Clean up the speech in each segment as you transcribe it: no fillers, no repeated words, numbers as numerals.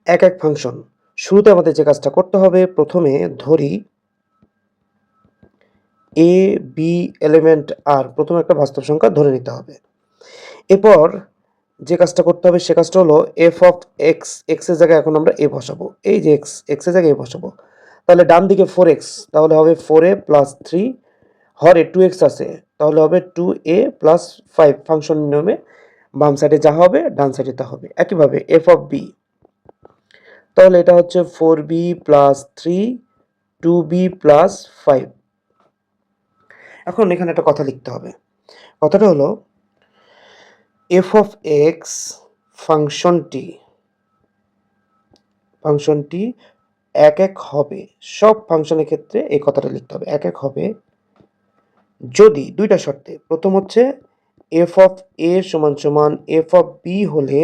এক এক ফাংশন। শুরুতে আমাদের যে কাজটা করতে হবে, প্রথমে ধরি এ বি এলিমেন্ট আর প্রথমে একটা বাস্তব সংখ্যা ধরে নিতে হবে। এরপর যে কাজটা করতে হবে সে কাজটা হলো এফ অফ এক্স, এক্স এর জায়গায় এখন আমরা এ বসাবো। এই যে এক্স, এক্স এর জায়গায় এ বসাবো। তাহলে ডান দিকে 4x, তাহলে হবে 4a প্লাস 3, হরে 2x আছে, তাহলে হবে 2a প্লাস 5। ফাংশন নিয়মে বাম সাইডে যা হবে ডান সাইডে তা হবে। একইভাবে এফ অফ বি, তাহলে এটা হচ্ছে 4b প্লাস 3, 2b প্লাস 5। এখন এখানে একটা কথা লিখতে হবে। কথাটা হলো এফ অফ এক্স ফাংশনটি এক এক হবে। সব ফাংশনের ক্ষেত্রে এই কথাটা লিখতে হবে, এক এক হবে যদি দুইটা শর্তে। প্রথম হচ্ছে এফ অফ এ সমান সমান এফ অফ বি হলে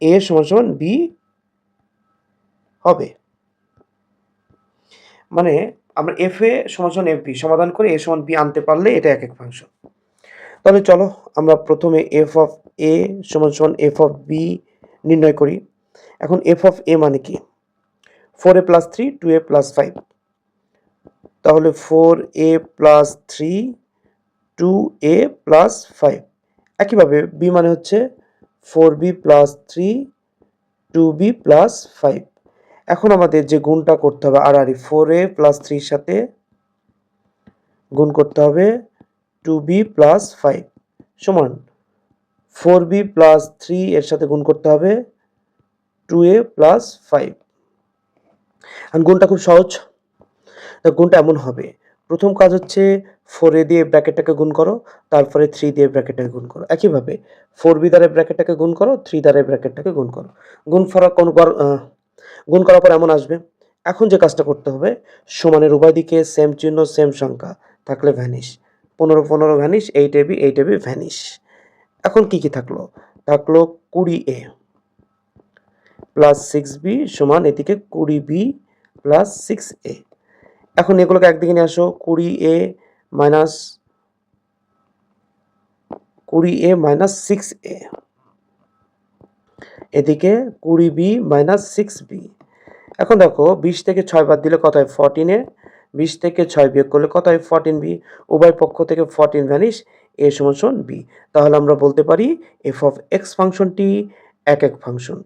এ সমান সমান বি হবে। মানে আমরা এফ এ সমান সমান এফ বি সমাধান করে এ সমান বি আনতে পারলে এটা এক এক ফাংশন। তাহলে চলো আমরা প্রথমে এফ অফ এ সমান সমান এফ অফ বি নির্ণয় করি। এখন এফ অফ এ মানে কি? 4a প্লাস 3, 2a প্লাস 5, তাহলে 4a প্লাস 3, 2a প্লাস 5। একইভাবে বি মানে হচ্ছে 4b প্লাস 3, 2b প্লাস 5। এখন আমাদের যে গুণটা করতে হবে আড়াআড়ি, 4a প্লাস 3 এর সাথে গুণ করতে হবে 2b প্লাস 5 সমান 4b প্লাস 3 এর সাথে গুণ করতে হবে 2a প্লাস 5। আর গুণটা খুব সহজ। গুণটা এমন হবে, প্রথম কাজ হচ্ছে 4a দিয়ে ব্র্যাকেটটাকে গুণ করো, তারপরে 3 দিয়ে ব্র্যাকেটটাকে গুণ করো। একইভাবে 4b দ্বারা ব্র্যাকেটটাকে গুণ করো, 3 দ্বারা ব্র্যাকেটটাকে গুণ করো। গুণ করার পর এমন আসবে। এখন যে কাজটা করতে হবে, সমানের উভয় দিকে সেম চিহ্ন সেম সংখ্যা থাকলে vanish. 15 15 vanish, 8ab 8ab vanish. এখন কি কি থাকলো? থাকলো 20a প্লাস 6b সমান এদিকে 20b প্লাস 6a। এখন এগুলোকে একদিকে নিয়ে আসো, 20a মাইনাস 6a, এদিকে 20b মাইনাস 6b। এখন দেখো 20 থেকে 6 বাদ দিলে কত হয়? 14a। 20 থেকে 6 বিয়োগ করলে কত হয়? 14b। উভয় পক্ষ থেকে 14 ভ্যানিশ, a সমান সমান b। তাহলে আমরা বলতে পারি এফ অফ এক্স ফাংশনটি এক এক ফাংশন।